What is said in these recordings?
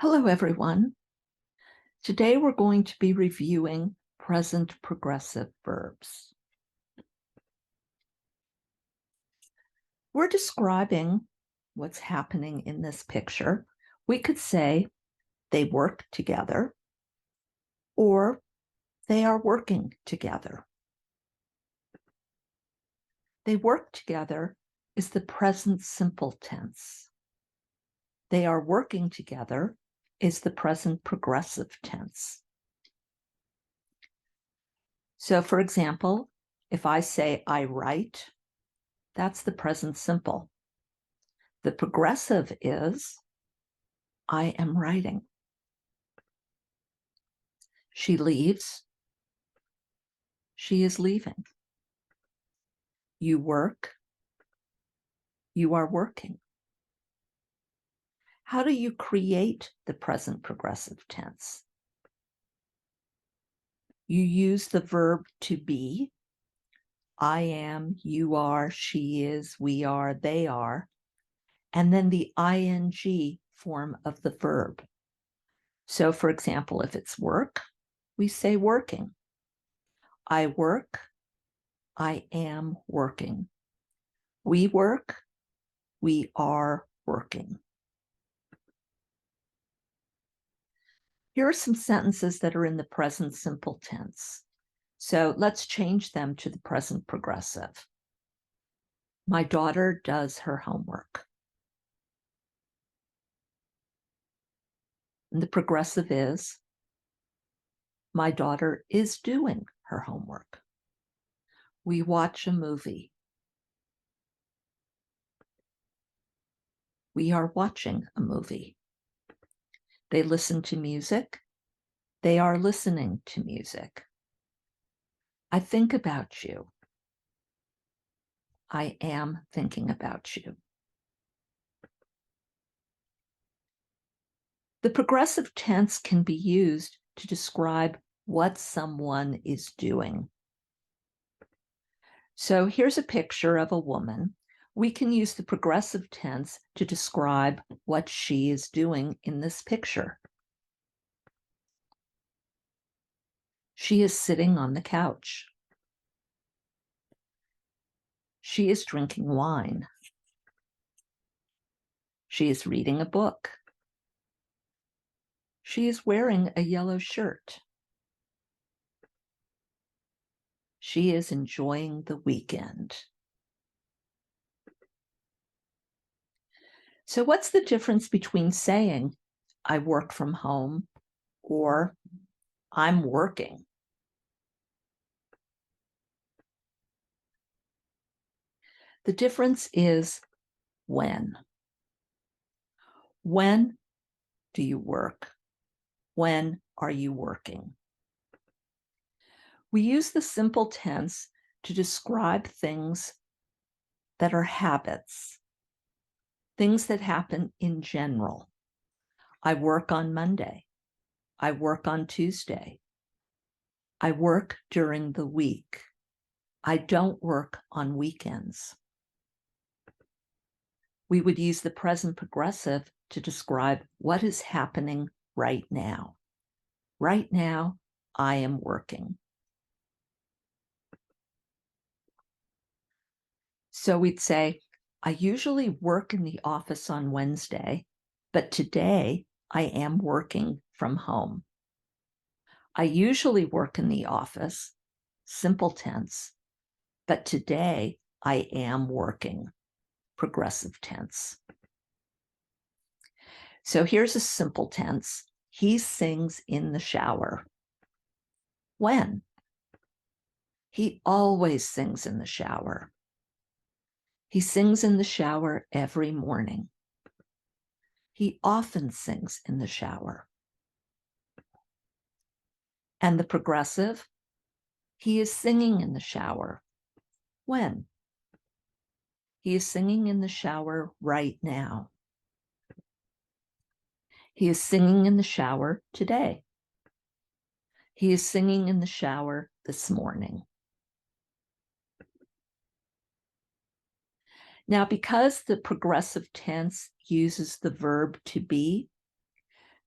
Hello, everyone. Today we're going to be reviewing present progressive verbs. We're describing what's happening in this picture. We could say they work together or they are working together. They work together is the present simple tense. They are working together is the present progressive tense. So, for example, if I say I write, that's the present simple. The progressive is I am writing. She leaves. She is leaving. You work. You are working. How do you create the present progressive tense? You use the verb to be. I am, you are, she is, we are, they are, and then the ing form of the verb. So, for example, if it's work, we say working. I work. I am working. We work. We are working. Here are some sentences that are in the present simple tense. So let's change them to the present progressive. My daughter does her homework. And the progressive is, my daughter is doing her homework. We watch a movie. We are watching a movie. They listen to music. They are listening to music. I think about you. I am thinking about you. The progressive tense can be used to describe what someone is doing. So here's a picture of a woman. We can use the progressive tense to describe what she is doing in this picture. She is sitting on the couch. She is drinking wine. She is reading a book. She is wearing a yellow shirt. She is enjoying the weekend. So what's the difference between saying, I work from home, or I'm working? The difference is when. When do you work? When are you working? We use the simple tense to describe things that are habits, things that happen in general. I work on Monday. I work on Tuesday. I work during the week. I don't work on weekends. We would use the present progressive to describe what is happening right now. Right now, I am working. So we'd say, I usually work in the office on Wednesday, but today I am working from home. I usually work in the office, simple tense, but today I am working, progressive tense. So here's a simple tense. He sings in the shower. When? He always sings in the shower. He sings in the shower every morning. He often sings in the shower. And the progressive, he is singing in the shower. When? He is singing in the shower right now. He is singing in the shower today. He is singing in the shower this morning. Now, because the progressive tense uses the verb to be,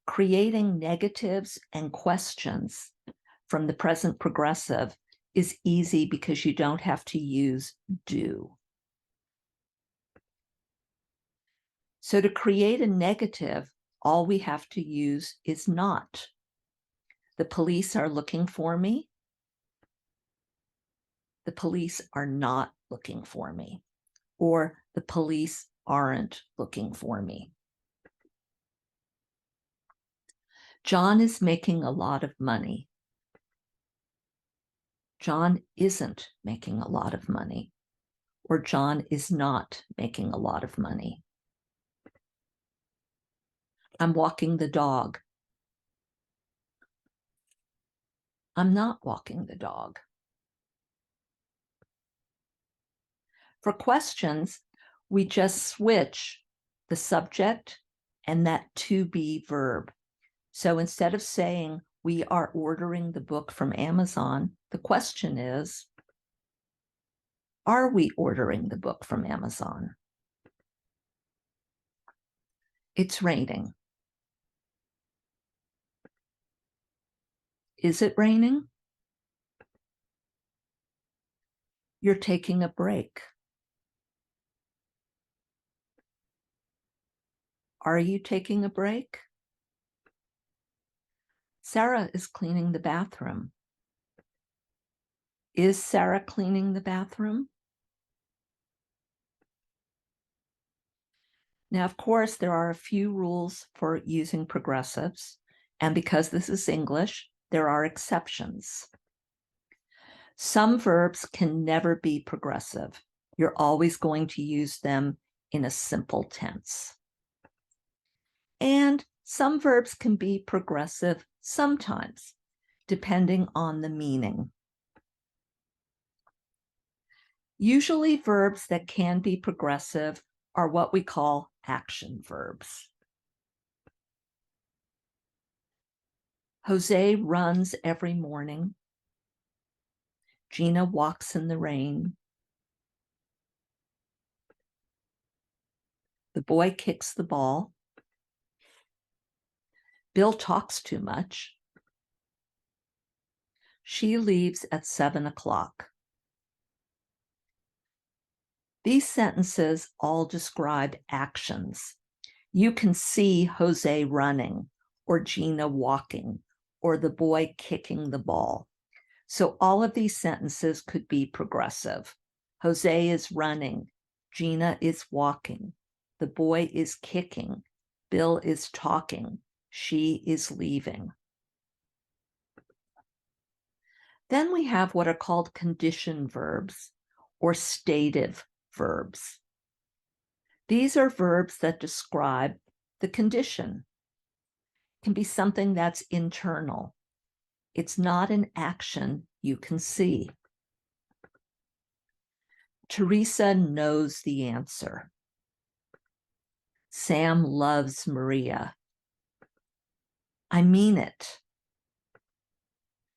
Creating negatives and questions from the present progressive is easy because you don't have to use do. So to create a negative, all we have to use is not. The police are looking for me. The police are not looking for me. Or the police aren't looking for me. John is making a lot of money. John isn't making a lot of money. Or John is not making a lot of money. I'm walking the dog. I'm not walking the dog. For questions, we just switch the subject and that to be verb. So instead of saying we are ordering the book from Amazon, the question is, are we ordering the book from Amazon? It's raining. Is it raining? You're taking a break. Are you taking a break? Sarah is cleaning the bathroom. Is Sarah cleaning the bathroom? Now, of course, there are a few rules for using progressives, and because this is English, there are exceptions. Some verbs can never be progressive. You're always going to use them in a simple tense. And some verbs can be progressive sometimes, depending on the meaning. Usually verbs that can be progressive are what we call action verbs. Jose runs every morning. Gina walks in the rain. The boy kicks the ball. Bill talks too much. She leaves at 7 o'clock. These sentences all describe actions. You can see Jose running, or Gina walking, or the boy kicking the ball. So all of these sentences could be progressive. Jose is running. Gina is walking. The boy is kicking. Bill is talking. She is leaving. Then we have what are called condition verbs or stative verbs. These are verbs that describe the condition. It can be something that's internal. It's not an action you can see. Teresa knows the answer. Sam loves Maria. I mean it.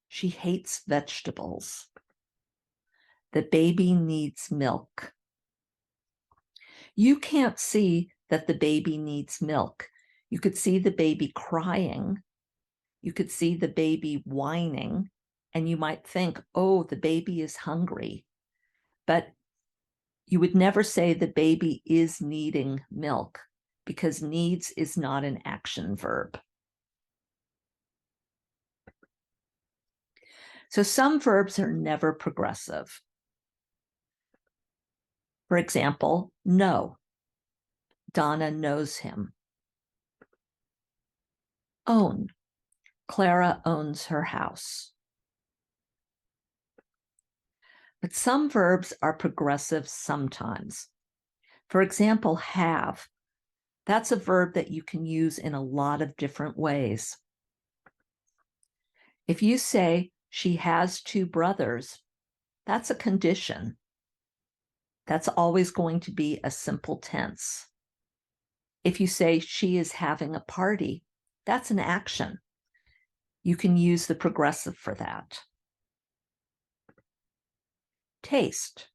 She hates vegetables. The baby needs milk. You can't see that the baby needs milk. You could see the baby crying. You could see the baby whining, and you might think, oh, the baby is hungry. But you would never say the baby is needing milk because needs is not an action verb. So some verbs are never progressive. For example, know. Donna knows him. Own. Clara owns her house. But some verbs are progressive sometimes. For example, have. That's a verb that you can use in a lot of different ways. If you say she has 2 brothers, that's a condition. That's always going to be a simple tense. If you say she is having a party, that's an action. You can use the progressive for that. Taste.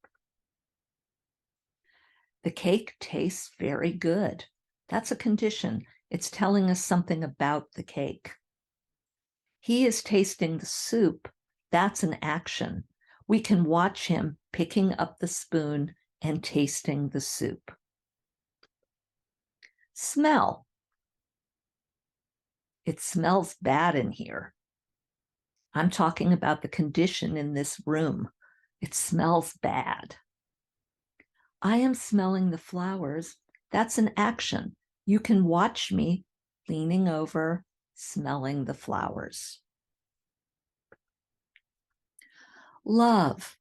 The cake tastes very good. That's a condition. It's telling us something about the cake. He is tasting the soup. That's an action. We can watch him picking up the spoon and tasting the soup. Smell. It smells bad in here. I'm talking about the condition in this room. It smells bad. I am smelling the flowers. That's an action. You can watch me leaning over, smelling the flowers. Love.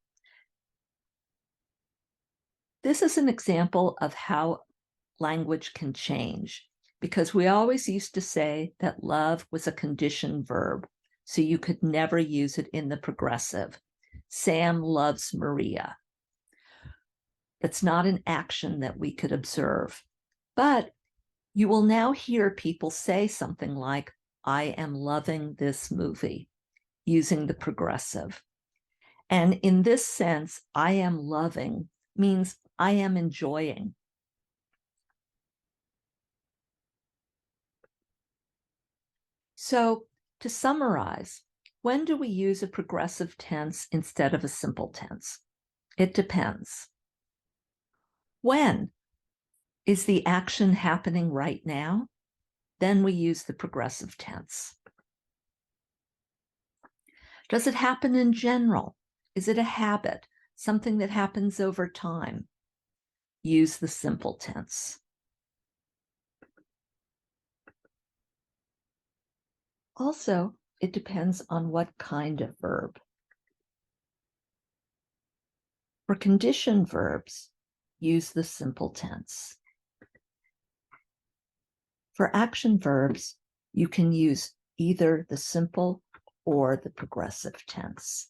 This is an example of how language can change, because we always used to say that love was a conditioned verb, so you could never use it in the progressive. Sam loves Maria. It's not an action that we could observe. But you will now hear people say something like, I am loving this movie, using the progressive. And in this sense, I am loving means I am enjoying. So to summarize, when do we use a progressive tense instead of a simple tense? It depends. When is the action happening right now? Then we use the progressive tense. Does it happen in general? Is it a habit, something that happens over time? Use the simple tense. Also, it depends on what kind of verb. For conditioned verbs, use the simple tense. For action verbs, you can use either the simple or the progressive tense.